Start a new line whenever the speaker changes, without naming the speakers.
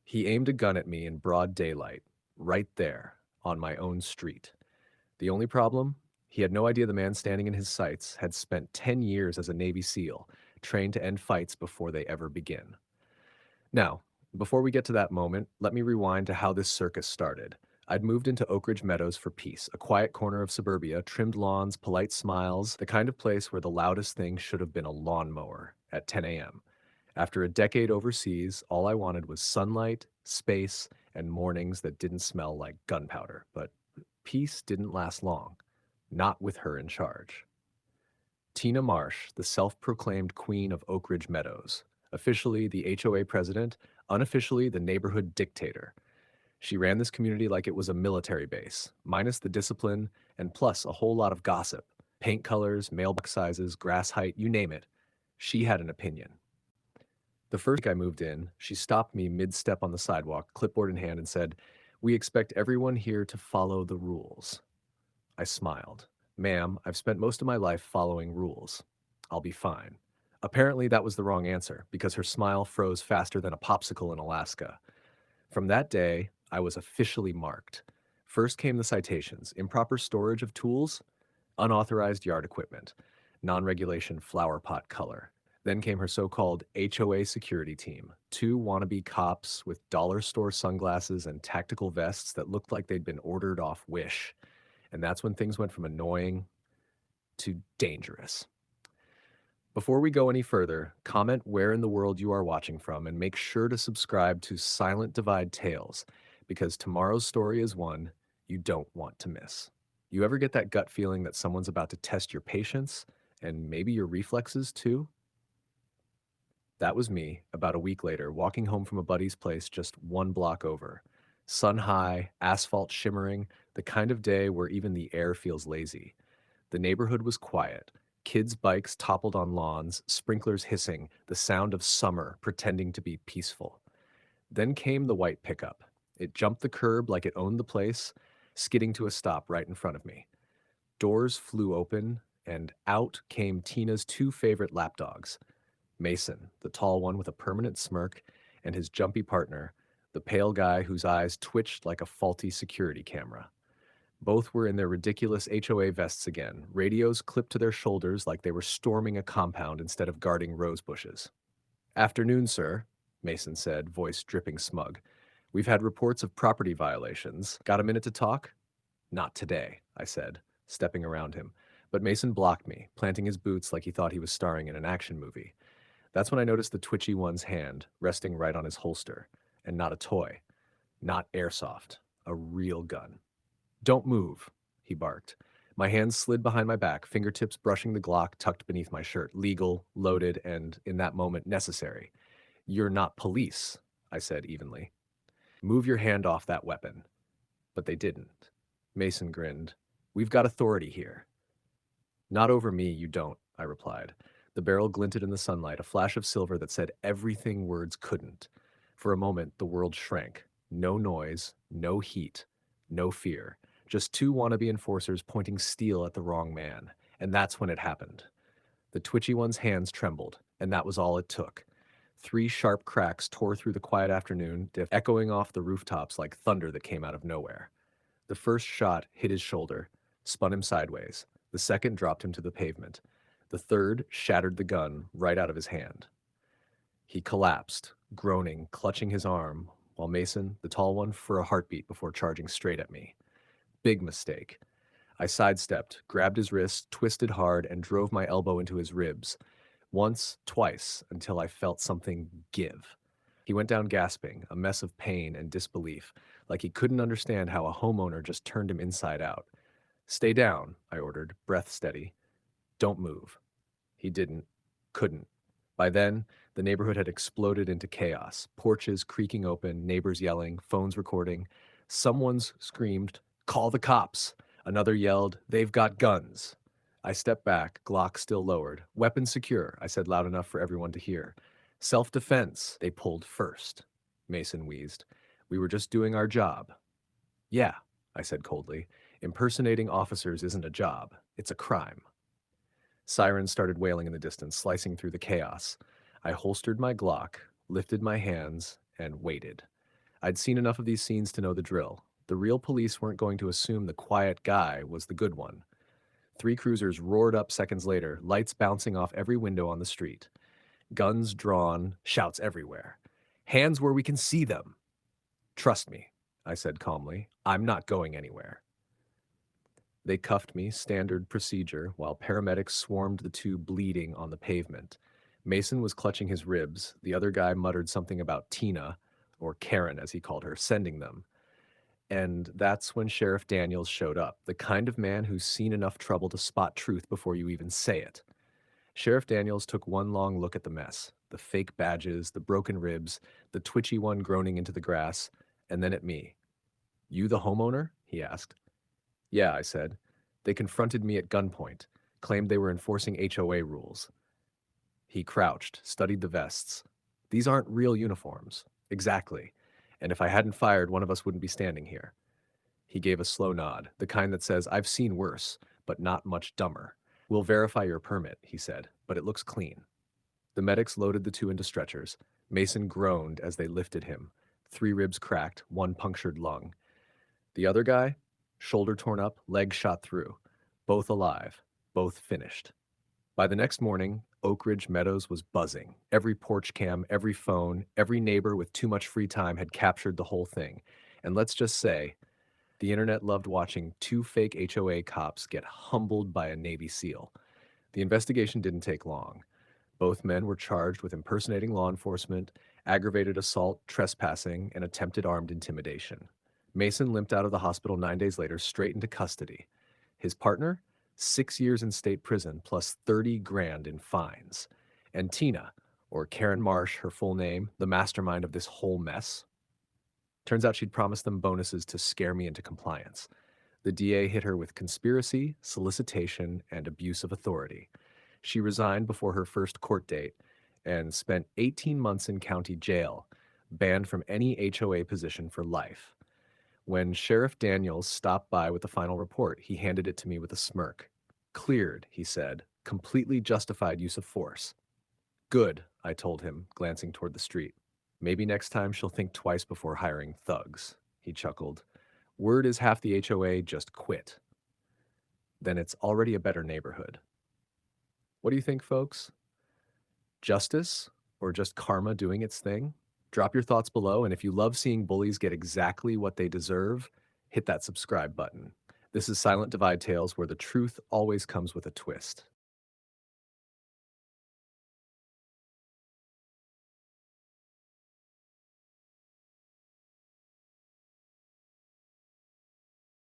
He aimed a gun at me in broad daylight, right there, on my own street. The only problem? He had no idea the man standing in his sights had spent 10 years as a Navy SEAL, trained to end fights before they ever begin. Now, before we get to that moment, let me rewind to how this circus started. I'd moved into Oakridge Meadows for peace, a quiet corner of suburbia, trimmed lawns, polite smiles, the kind of place where the loudest thing should have been a lawnmower at 10 a.m. After a decade overseas, all I wanted was sunlight, space, and mornings that didn't smell like gunpowder. But peace didn't last long, not with her in charge. Tina Marsh, the self-proclaimed queen of Oakridge Meadows, officially the HOA president, unofficially the neighborhood dictator. She ran this community like it was a military base, minus the discipline and plus a whole lot of gossip. Paint colors, mailbox sizes, grass height, you name it. She had an opinion. The first week I moved in, she stopped me mid-step on the sidewalk, clipboard in hand, and said, "We expect everyone here to follow the rules." I smiled. "Ma'am, I've spent most of my life following rules. I'll be fine." Apparently, that was the wrong answer, because her smile froze faster than a popsicle in Alaska. From that day, I was officially marked. First came the citations: improper storage of tools, unauthorized yard equipment, non-regulation flower pot color. Then came her so-called HOA security team, two wannabe cops with dollar store sunglasses and tactical vests that looked like they'd been ordered off Wish. And that's when things went from annoying to dangerous. Before we go any further, comment where in the world you are watching from and make sure to subscribe to Silent Divide Tales, because tomorrow's story is one you don't want to miss. You ever get that gut feeling that someone's about to test your patience and maybe your reflexes too? That was me, about a week later, walking home from a buddy's place just one block over. Sun high, asphalt shimmering, the kind of day where even the air feels lazy. The neighborhood was quiet. Kids' bikes toppled on lawns, sprinklers hissing, the sound of summer pretending to be peaceful. Then came the white pickup. It jumped the curb like it owned the place, skidding to a stop right in front of me. Doors flew open, and out came Tina's two favorite lapdogs. Mason, the tall one with a permanent smirk, and his jumpy partner, the pale guy whose eyes twitched like a faulty security camera. Both were in their ridiculous HOA vests again, radios clipped to their shoulders like they were storming a compound instead of guarding rose bushes. "Afternoon, sir," Mason said, voice dripping smug. "We've had reports of property violations. Got a minute to talk?" "Not today," I said, stepping around him. But Mason blocked me, planting his boots like he thought he was starring in an action movie. That's when I noticed the twitchy one's hand resting right on his holster. And not a toy. Not airsoft. A real gun. "Don't move," he barked. My hands slid behind my back, fingertips brushing the Glock tucked beneath my shirt. Legal, loaded, and, in that moment, necessary. "You're not police," I said evenly. "Move your hand off that weapon." But they didn't. Mason grinned. "We've got authority here." "Not over me, you don't," I replied. The barrel glinted in the sunlight, a flash of silver that said everything words couldn't. For a moment, the world shrank. No noise, no heat, no fear. Just two wannabe enforcers pointing steel at the wrong man. And that's when it happened. The twitchy one's hands trembled, and that was all it took. Three sharp cracks tore through the quiet afternoon, echoing off the rooftops like thunder that came out of nowhere. The first shot hit his shoulder, spun him sideways. The second dropped him to the pavement. The third shattered the gun right out of his hand. He collapsed, groaning, clutching his arm, while Mason, the tall one, for a heartbeat before charging straight at me. Big mistake. I sidestepped, grabbed his wrist, twisted hard, and drove my elbow into his ribs. Once, twice, until I felt something give. He went down gasping, a mess of pain and disbelief, like he couldn't understand how a homeowner just turned him inside out. "Stay down," I ordered, breath steady. "Don't move." He didn't, couldn't. By then, the neighborhood had exploded into chaos. Porches creaking open, neighbors yelling, phones recording. Someone's screamed, "Call the cops." Another yelled, "They've got guns." I stepped back, Glock still lowered. "Weapons secure," I said loud enough for everyone to hear. "Self-defense," they pulled first. Mason wheezed. "We were just doing our job." "Yeah," I said coldly. "Impersonating officers isn't a job. It's a crime." Sirens started wailing in the distance, slicing through the chaos. I holstered my Glock, lifted my hands, and waited. I'd seen enough of these scenes to know the drill. The real police weren't going to assume the quiet guy was the good one. Three cruisers roared up seconds later, lights bouncing off every window on the street. Guns drawn, shouts everywhere. Hands where we can see them. Trust me, I said calmly. I'm not going anywhere. They cuffed me, standard procedure, while paramedics swarmed the two bleeding on the pavement. Mason was clutching his ribs. The other guy muttered something about Tina, or Karen as he called her, sending them. And that's when Sheriff Daniels showed up, the kind of man who's seen enough trouble to spot truth before you even say it. Sheriff Daniels took one long look at the mess, the fake badges, the broken ribs, the twitchy one groaning into the grass, and then at me. You the homeowner? He asked. Yeah, I said. They confronted me at gunpoint, claimed they were enforcing HOA rules. He crouched, studied the vests. These aren't real uniforms. Exactly. And if I hadn't fired, one of us wouldn't be standing here. He gave a slow nod, the kind that says, I've seen worse, but not much dumber. We'll verify your permit, he said, but it looks clean. The medics loaded the two into stretchers. Mason groaned as they lifted him. 3 ribs cracked, 1 punctured lung. The other guy? Shoulder torn up, leg shot through. Both alive, both finished. By the next morning, Oakridge Meadows was buzzing. Every porch cam, every phone, every neighbor with too much free time had captured the whole thing. And let's just say, the internet loved watching 2 fake HOA cops get humbled by a Navy SEAL. The investigation didn't take long. Both men were charged with impersonating law enforcement, aggravated assault, trespassing, and attempted armed intimidation. Mason limped out of the hospital 9 days later, straight into custody. His partner? 6 years in state prison plus 30 grand in fines. And Tina, or Karen Marsh, her full name, the mastermind of this whole mess. Turns out she'd promised them bonuses to scare me into compliance. The DA hit her with conspiracy, solicitation, and abuse of authority. She resigned before her first court date and spent 18 months in county jail, banned from any HOA position for life. When Sheriff Daniels stopped by with the final report, he handed it to me with a smirk. Cleared, he said. Completely justified use of force. Good, I told him, glancing toward the street. Maybe next time she'll think twice before hiring thugs, he chuckled. Word is half the HOA just quit. Then it's already a better neighborhood. What do you think, folks? Justice or just karma doing its thing? Drop your thoughts below, and if you love seeing bullies get exactly what they deserve, hit that subscribe button. This is Silent Divide Tales, where the truth always comes with a twist.